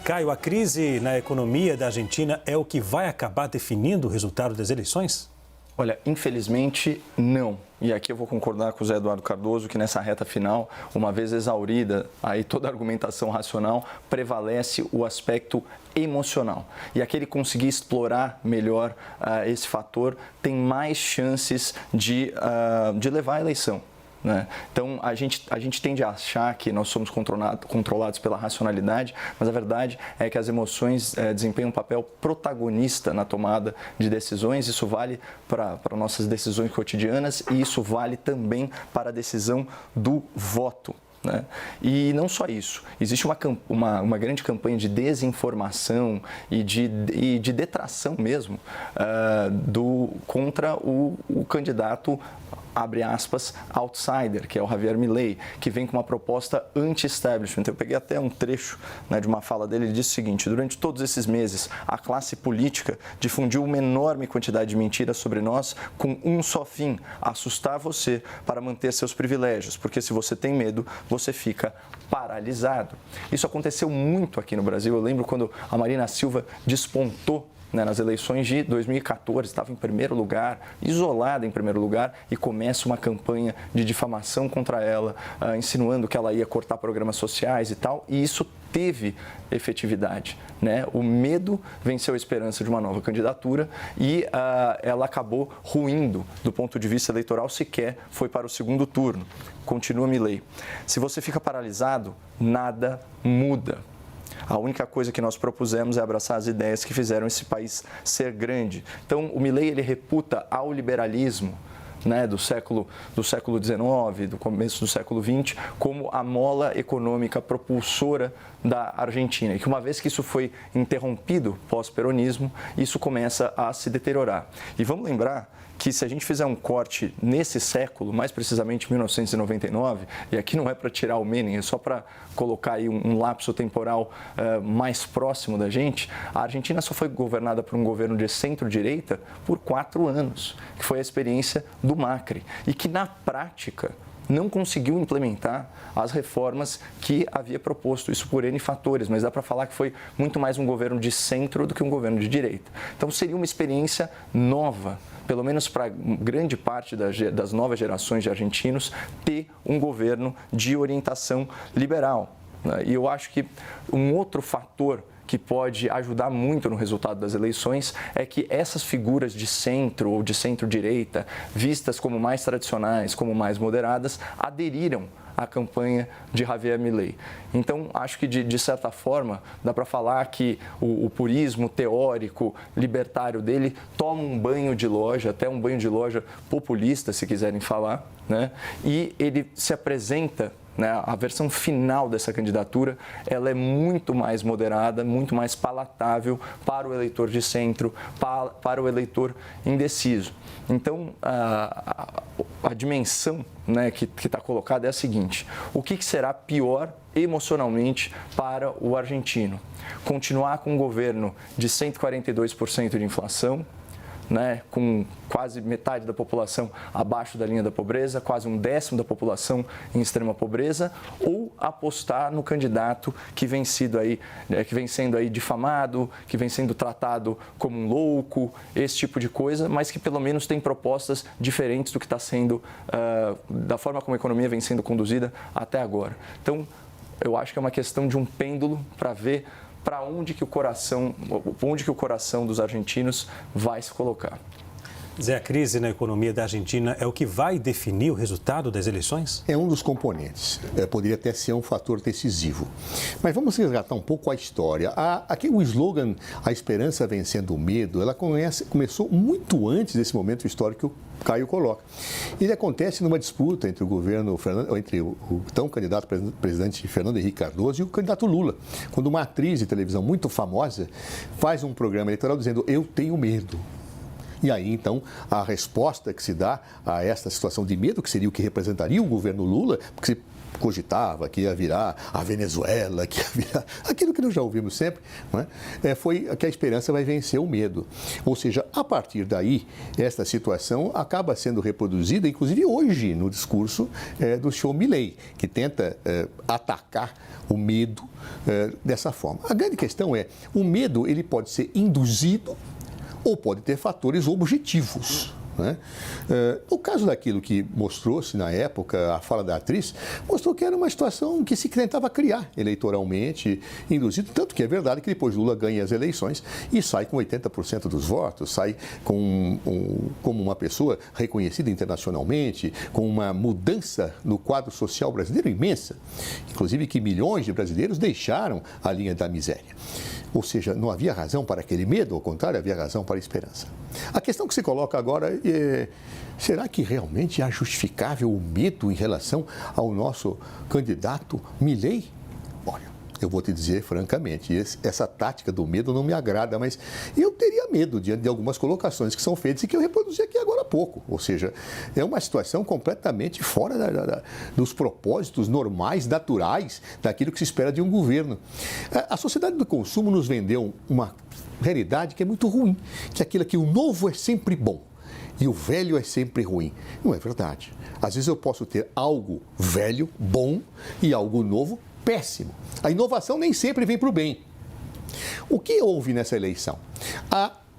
Caio, a crise na economia da Argentina é o que vai acabar definindo o resultado das eleições? Olha, infelizmente, não. E aqui eu vou concordar com o Zé Eduardo Cardoso que nessa reta final, uma vez exaurida aí toda a argumentação racional, prevalece o aspecto emocional. E aquele que conseguir explorar melhor esse fator tem mais chances de levar a eleição. Né? Então, a gente tende a achar que nós somos controlados pela racionalidade, mas a verdade é que as emoções desempenham um papel protagonista na tomada de decisões. Isso vale para nossas decisões cotidianas e isso vale também para a decisão do voto. Né? E não só isso, existe uma grande campanha de desinformação e de detração mesmo contra o candidato, abre aspas, outsider, que é o Javier Milei, que vem com uma proposta anti-establishment. Eu peguei até um trecho, né, de uma fala dele, ele disse o seguinte: durante todos esses meses, a classe política difundiu uma enorme quantidade de mentiras sobre nós com um só fim: assustar você para manter seus privilégios, porque se você tem medo, você fica paralisado. Isso aconteceu muito aqui no Brasil. Eu lembro quando a Marina Silva despontou, né, nas eleições de 2014, estava em primeiro lugar, isolada em primeiro lugar, e começa uma campanha de difamação contra ela, insinuando que ela ia cortar programas sociais e tal, e isso teve efetividade. Né? O medo venceu a esperança de uma nova candidatura e ela acabou ruindo do ponto de vista eleitoral, sequer foi para o segundo turno. Continua Milei. Se você fica paralisado, nada muda. A única coisa que nós propusemos é abraçar as ideias que fizeram esse país ser grande. Então, o Milei, ele reputa ao liberalismo, né, do século XIX, do começo do século XX, como a mola econômica propulsora da Argentina. E que uma vez que isso foi interrompido pós-peronismo, isso começa a se deteriorar. E vamos lembrar que se a gente fizer um corte nesse século, mais precisamente 1999, e aqui não é para tirar o Menem, é só para colocar aí um lapso temporal mais próximo da gente, a Argentina só foi governada por um governo de centro-direita por 4 anos, que foi a experiência do Macri, e que na prática não conseguiu implementar as reformas que havia proposto, isso por N fatores, mas dá para falar que foi muito mais um governo de centro do que um governo de direita. Então seria uma experiência nova, pelo menos para grande parte das novas gerações de argentinos, ter um governo de orientação liberal. E eu acho que um outro fator que pode ajudar muito no resultado das eleições é que essas figuras de centro ou de centro-direita, vistas como mais tradicionais, como mais moderadas, aderiram à campanha de Javier Milei. Então, acho que, de certa forma, dá para falar que o purismo teórico, libertário dele toma um banho de loja, até um banho de loja populista, se quiserem falar, né? E ele se apresenta, né, a versão final dessa candidatura, ela é muito mais moderada, muito mais palatável para o eleitor de centro, para o eleitor indeciso. Então, a dimensão, né, que está colocada é a seguinte: o que será pior emocionalmente para o argentino? Continuar com um governo de 142% de inflação, né, com quase metade da população abaixo da linha da pobreza, quase 1/10 da população em extrema pobreza, ou apostar no candidato que vem sendo aí difamado, que vem sendo tratado como um louco, esse tipo de coisa, mas que pelo menos tem propostas diferentes do que está sendo, da forma como a economia vem sendo conduzida até agora. Então, eu acho que é uma questão de um pêndulo para ver para onde que o coração dos argentinos vai se colocar. Zé, a crise na economia da Argentina é o que vai definir o resultado das eleições? É um dos componentes. Poderia até ser um fator decisivo. Mas vamos resgatar um pouco a história. Aqui o slogan "A esperança vencendo o medo", ela começou muito antes desse momento histórico que o Caio coloca. Ele acontece numa disputa entre o então candidato presidente Fernando Henrique Cardoso e o candidato Lula, quando uma atriz de televisão muito famosa faz um programa eleitoral dizendo "eu tenho medo". E aí, então, a resposta que se dá a esta situação de medo, que seria o que representaria o governo Lula, porque cogitava que ia virar a Venezuela, que ia virar aquilo que nós já ouvimos sempre, não é? Foi que a esperança vai vencer o medo. Ou seja, a partir daí, esta situação acaba sendo reproduzida, inclusive hoje, no discurso do senhor Milei, que tenta atacar o medo dessa forma. A grande questão é, o medo ele pode ser induzido ou pode ter fatores objetivos. Né? No caso daquilo que mostrou-se na época, a fala da atriz, mostrou que era uma situação que se tentava criar eleitoralmente, induzido, tanto que é verdade que depois Lula ganha as eleições e sai com 80% dos votos, sai como uma pessoa reconhecida internacionalmente, com uma mudança no quadro social brasileiro imensa, inclusive que milhões de brasileiros deixaram a linha da miséria. Ou seja, não havia razão para aquele medo, ao contrário, havia razão para a esperança. A questão que se coloca agora é, será que realmente é justificável o medo em relação ao nosso candidato Milei? Olha, eu vou te dizer francamente, essa tática do medo não me agrada, mas eu teria medo diante de algumas colocações que são feitas e que eu reproduzi aqui agora há pouco. Ou seja, é uma situação completamente fora dos propósitos normais, naturais, daquilo que se espera de um governo. A sociedade do consumo nos vendeu uma realidade que é muito ruim, que é aquilo que o novo é sempre bom e o velho é sempre ruim. Não é verdade. Às vezes eu posso ter algo velho, bom, e algo novo, péssimo. A inovação nem sempre vem para o bem. O que houve nessa eleição?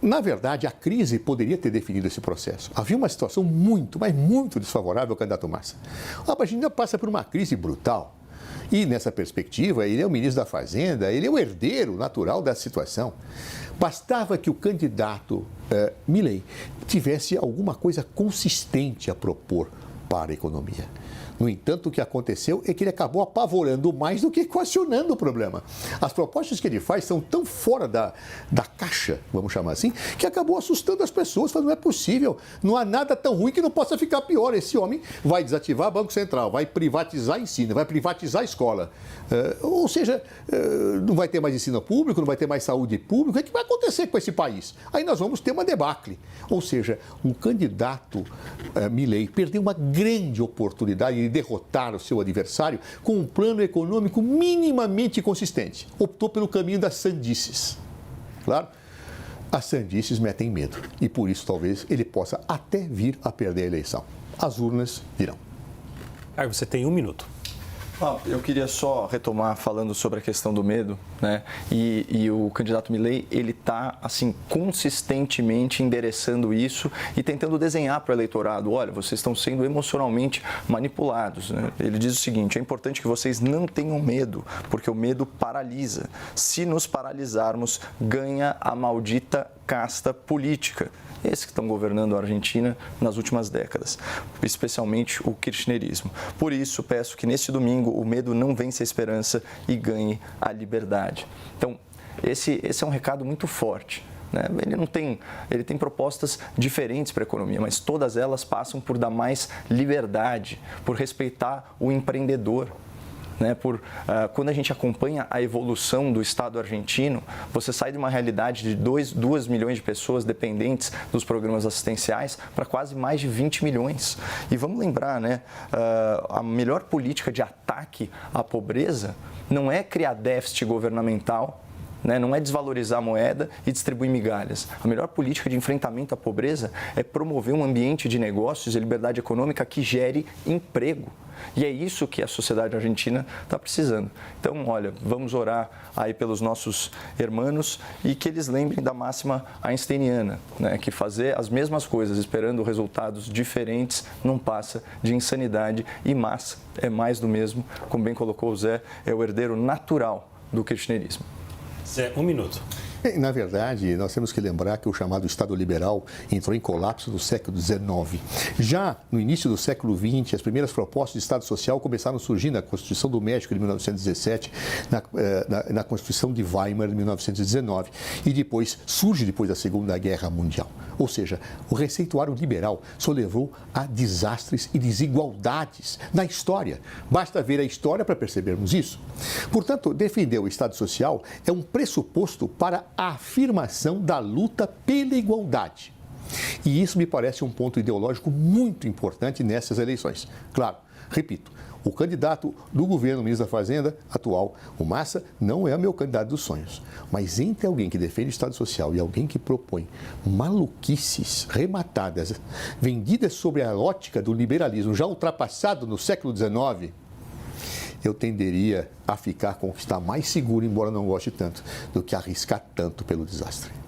Na verdade, a crise poderia ter definido esse processo. Havia uma situação muito, mas muito desfavorável ao candidato Massa. A Argentina passa por uma crise brutal. E, nessa perspectiva, ele é o ministro da Fazenda, ele é o herdeiro natural da situação. Bastava que o candidato Milei tivesse alguma coisa consistente a propor para a economia. No entanto, o que aconteceu é que ele acabou apavorando mais do que equacionando o problema. As propostas que ele faz são tão fora da caixa, vamos chamar assim, que acabou assustando as pessoas, falando, não é possível, não há nada tão ruim que não possa ficar pior. Esse homem vai desativar o Banco Central, vai privatizar ensino, vai privatizar a escola. Ou seja, não vai ter mais ensino público, não vai ter mais saúde pública. O que vai acontecer com esse país? Aí nós vamos ter uma debacle. Ou seja, o candidato Milei perdeu uma grande oportunidade de derrotar o seu adversário com um plano econômico minimamente consistente. Optou pelo caminho das sandices. Claro, as sandices metem medo e por isso talvez ele possa até vir a perder a eleição. As urnas dirão. Aí você tem 1 minuto. Eu queria só retomar falando sobre a questão do medo, né? E o candidato Milei, ele está, assim, consistentemente endereçando isso e tentando desenhar para o eleitorado, olha, vocês estão sendo emocionalmente manipulados, né? Ele diz o seguinte, é importante que vocês não tenham medo, porque o medo paralisa. Se nos paralisarmos, ganha a maldita casta política. Esses que estão governando a Argentina nas últimas décadas, especialmente o kirchnerismo. Por isso, peço que neste domingo o medo não vença a esperança e ganhe a liberdade. Então, esse é um recado muito forte. Ele tem propostas diferentes para a economia, mas todas elas passam por dar mais liberdade, por respeitar o empreendedor. Quando a gente acompanha a evolução do Estado argentino, você sai de uma realidade de 2 milhões de pessoas dependentes dos programas assistenciais para quase mais de 20 milhões. E vamos lembrar, a melhor política de ataque à pobreza não é criar déficit governamental, não é desvalorizar a moeda e distribuir migalhas. A melhor política de enfrentamento à pobreza é promover um ambiente de negócios e liberdade econômica que gere emprego. E é isso que a sociedade argentina está precisando. Então, olha, vamos orar aí pelos nossos irmãos e que eles lembrem da máxima einsteiniana, que fazer as mesmas coisas esperando resultados diferentes não passa de insanidade e massa é mais do mesmo, como bem colocou o Zé, é o herdeiro natural do kirchnerismo. Zé, 1 minuto. Na verdade, nós temos que lembrar que o chamado Estado liberal entrou em colapso no século XIX. Já no início do século XX, as primeiras propostas de Estado Social começaram a surgir na Constituição do México de 1917, na Constituição de Weimar de 1919 e depois surge depois da Segunda Guerra Mundial. Ou seja, o receituário liberal só levou a desastres e desigualdades na história. Basta ver a história para percebermos isso. Portanto, defender o Estado Social é um pressuposto para a afirmação da luta pela igualdade. E isso me parece um ponto ideológico muito importante nessas eleições. Claro, repito, O candidato do governo, ministro da Fazenda atual, o Massa, não é o meu candidato dos sonhos. Mas entre alguém que defende o Estado Social e alguém que propõe maluquices rematadas, vendidas sobre a ótica do liberalismo já ultrapassado no século XIX, eu tenderia a ficar com o que está mais seguro, embora não goste tanto, do que arriscar tanto pelo desastre.